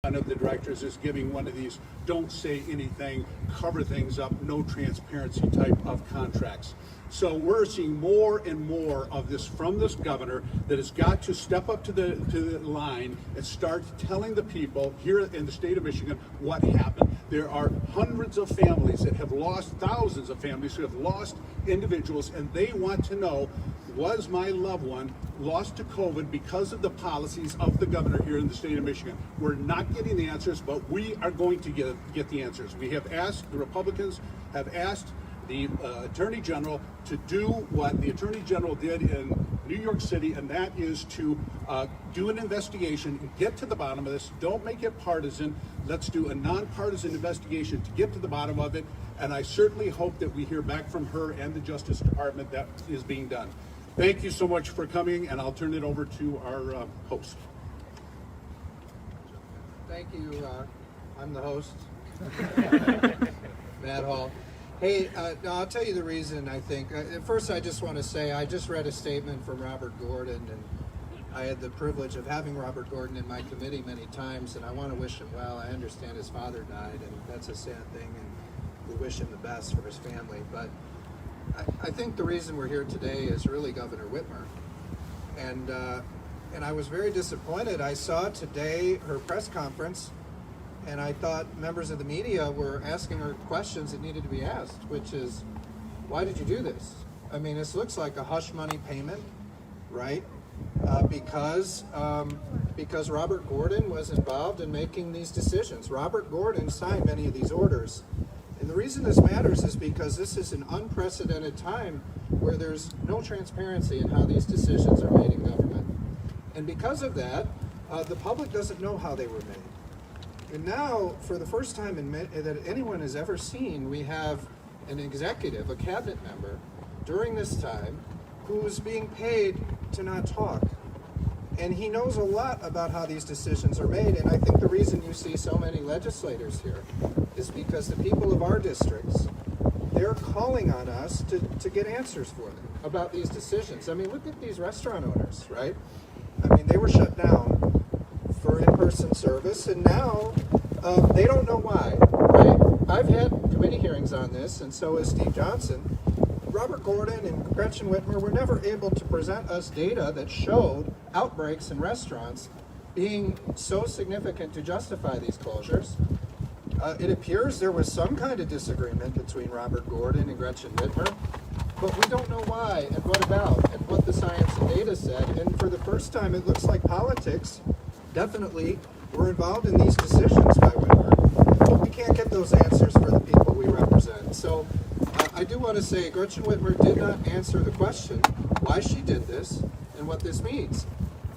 one of the directors is giving one of these don't say anything, cover things up, no transparency type of contracts. So we're seeing more and more of this from this governor that has got to step up to the line and start telling the people here in the state of Michigan what happened. There are hundreds of families that have lost, thousands of families who have lost individuals, and they want to know, was my loved one lost to COVID because of the policies of the governor here in the state of Michigan? We're not getting the answers, but we are going to get the answers. We have asked, the Republicans have asked the Attorney General to do what the Attorney General did in New York City, and that is to do an investigation and get to the bottom of this. Don't make it partisan. Let's do a nonpartisan investigation to get to the bottom of it, and I certainly hope that we hear back from her and the Justice Department that is being done. Thank you so much for coming, and I'll turn it over to our host. Thank you. I'm the host, Matt Hall. Hey, I'll tell you the reason, I think. First, I just want to say I just read a statement from Robert Gordon, and I had the privilege of having Robert Gordon in my committee many times, and I want to wish him well. I understand his father died, and that's a sad thing, and we wish him the best for his family. But I think the reason we're here today is really Governor Whitmer. And I was very disappointed. I saw today her press conference, and I thought members of the media were asking her questions that needed to be asked, which is, why did you do this? I mean, this looks like a hush money payment, right? Because Robert Gordon was involved in making these decisions. Robert Gordon signed many of these orders. And the reason this matters is because this is an unprecedented time where there's no transparency in how these decisions are made in government. And because of that, the public doesn't know how they were made. And now, for the first time that anyone has ever seen, we have an executive, a cabinet member, during this time, who's being paid to not talk. And he knows a lot about how these decisions are made. And I think the reason you see so many legislators here is because the people of our districts, they're calling on us to get answers for them about these decisions. I mean, look at these restaurant owners, right? I mean, they were shut down for in-person service, and now they don't know why, right? I've had committee hearings on this, and so has Steve Johnson. Robert Gordon and Gretchen Whitmer were never able to present us data that showed outbreaks in restaurants being so significant to justify these closures. It appears there was some kind of disagreement between Robert Gordon and Gretchen Whitmer, but we don't know why and what about and what the science and data said. And for the first time, it looks like politics definitely were involved in these decisions by Whitmer. But we can't get those answers for the people we represent. So I do want to say Gretchen Whitmer did not answer the question why she did this and what this means.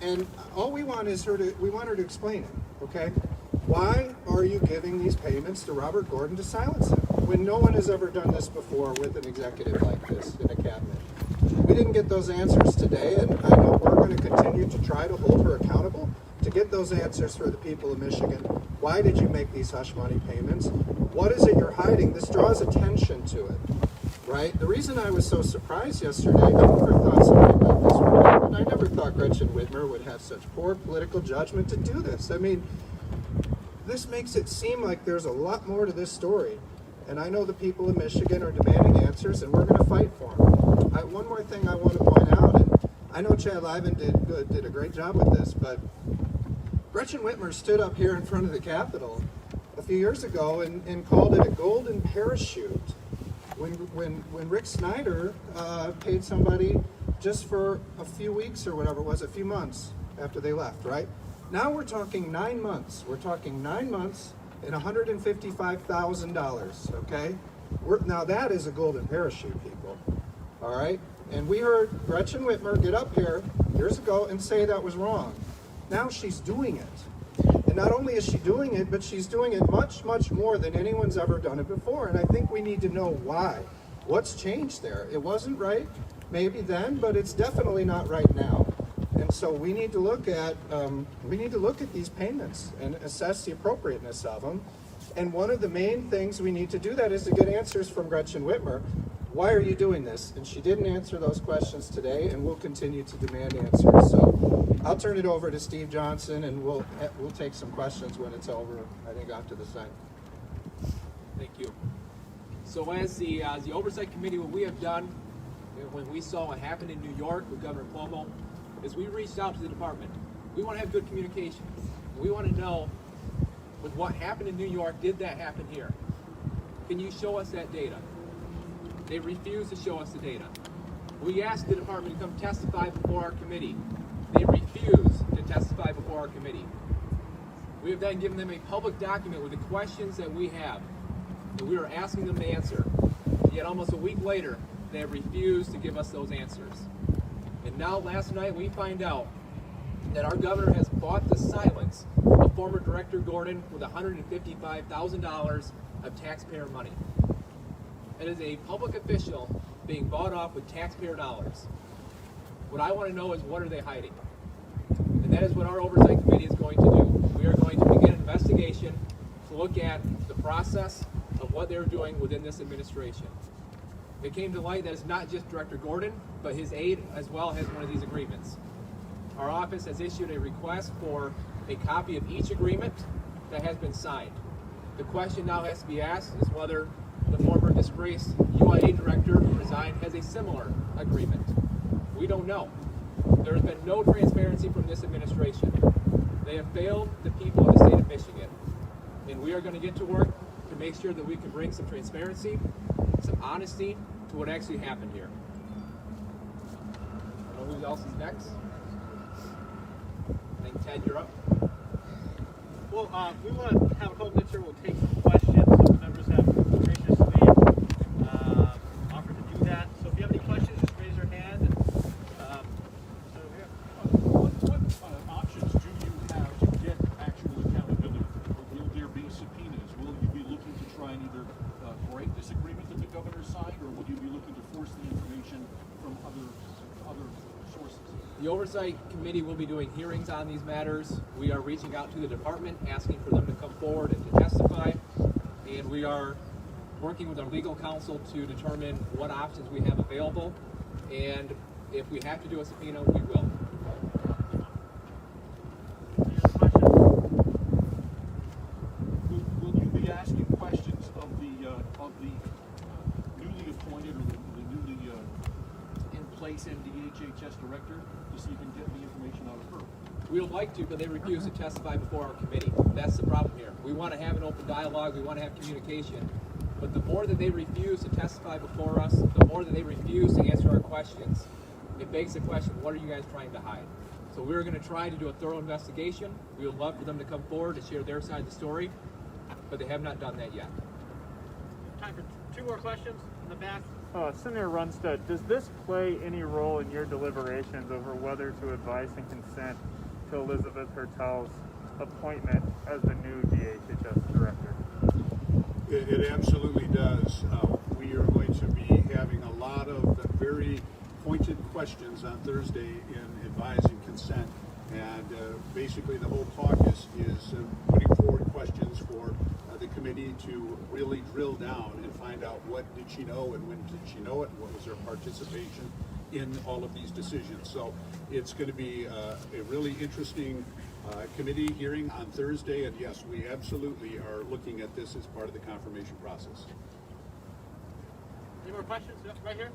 And all we want is her to explain it, okay? Why are you giving these payments to Robert Gordon to silence him when no one has ever done this before with an executive like this in a cabinet? We didn't get those answers today, and I know we're going to continue to try to hold her accountable to get those answers for the people of Michigan. Why did you make these hush money payments? What is it you're hiding? This draws attention to it, right? The reason I was so surprised yesterday, I never thought something like this would happen. I never thought Gretchen Whitmer would have such poor political judgment to do this. I mean, this makes it seem like there's a lot more to this story. And I know the people of Michigan are demanding answers, and we're going to fight for them. One more thing I want to point out, and I know Chad Liven did a great job with this, but Gretchen Whitmer stood up here in front of the Capitol a few years ago and called it a golden parachute when Rick Snyder paid somebody just for a few weeks or whatever it was, a few months after they left, right? Now we're talking 9 months. We're talking 9 months and $155,000, okay? Now that is a golden parachute, people, all right? And we heard Gretchen Whitmer get up here years ago and say that was wrong. Now she's doing it. And not only is she doing it, but she's doing it much, much more than anyone's ever done it before. And I think we need to know why. What's changed there? It wasn't right maybe then, but it's definitely not right now. And so we need to look at these payments and assess the appropriateness of them. And one of the main things we need to do that is to get answers from Gretchen Whitmer. why are you doing this? And she didn't answer those questions today, and we'll continue to demand answers. So I'll turn it over to Steve Johnson, and we'll take some questions when it's over, I think, after the sign. Thank you. So as the Oversight Committee, what we have done when we saw what happened in New York with Governor Cuomo is we reached out to the department. We want to have good communication. We want to know, with what happened in New York, did that happen here? Can you show us that data? They refused to show us the data. We asked the department to come testify before our committee. They refused to testify before our committee. We have then given them a public document with the questions that we have, and we are asking them to answer. Yet almost a week later, they have refused to give us those answers. And now last night we find out that our governor has bought the silence of former Director Gordon with $155,000 of taxpayer money. It is a public official being bought off with taxpayer dollars. What I want to know is, what are they hiding? And that is what our Oversight Committee is going to do. We are going to begin an investigation to look at the process of what they're doing within this administration. It came to light that it's not just Director Gordon, but his aide as well has one of these agreements. Our office has issued a request for a copy of each agreement that has been signed. The question now has to be asked is whether the former disgraced UIA director who resigned has a similar agreement. We don't know. There has been no transparency from this administration. They have failed the people of the state of Michigan. And we are going to get to work to make sure that we can bring some transparency, some honesty to what actually happened here. I don't know who else is next. I think Ted, you're up. Well, we want to have a couple minutes here. We'll take some questions. Some members have graciously offered to do that. So if you have any questions, just raise your hand. So here. What options do you have to get actual accountability? Will there be subpoenas? Will you be looking to try and either break this agreement that the governor signed, or will you be looking to force the information from other sources? The Oversight Committee will be doing hearings on these matters. We are reaching out to the department, asking for them to come forward and to testify. And we are working with our legal counsel to determine what options we have available. And if we have to do a subpoena, we will. Any other questions? Will you be asking questions of the newly appointed or the newly in place NDHHS director to see if you can get the information out of her? We would like to, but they refuse to testify before our committee. That's the problem here. We want to have an open dialogue. We want to have communication. But the more that they refuse to testify before us, the more that they refuse to answer our questions, it begs the question, what are you guys trying to hide? So we're going to try to do a thorough investigation. We would love for them to come forward to share their side of the story, but they have not done that yet. Time for two more questions in the back. Senator Runstead, does this play any role in your deliberations over whether to advise and consent to Elizabeth Hertel's appointment as the new DHHS director? It absolutely does. We are going to be having a lot of very pointed questions on Thursday in advise and consent. And basically the whole caucus is putting forward questions for the committee to really drill down and find out what did she know and when did she know it, what was her participation in all of these decisions. So it's going to be a really interesting committee hearing on Thursday, and yes, we absolutely are looking at this as part of the confirmation process. Any more questions? Yep, right here.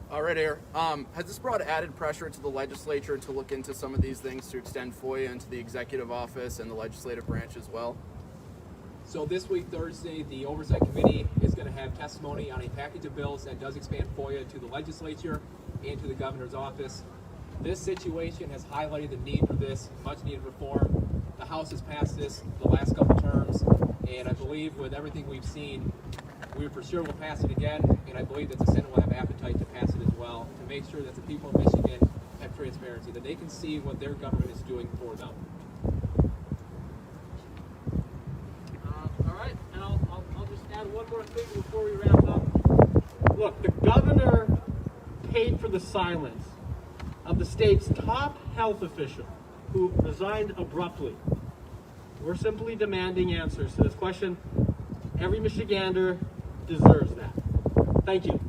Right here. Has this brought added pressure to the legislature to look into some of these things, to extend FOIA into the executive office and the legislative branch as well? So this week, Thursday, the Oversight Committee is going to have testimony on a package of bills that does expand FOIA to the legislature and to the governor's office. This situation has highlighted the need for this much needed reform. The House has passed this the last couple terms, and I believe with everything we've seen, we for sure will pass it again, and I believe that the Senate will have appetite to pass it as well, to make sure that the people of Michigan have transparency, that they can see what their government is doing for them. All right, and I'll just add one more thing before we wrap up. Look, the governor paid for the silence of the state's top health official who resigned abruptly. We're simply demanding answers to this question. Every Michigander deserves that. Thank you.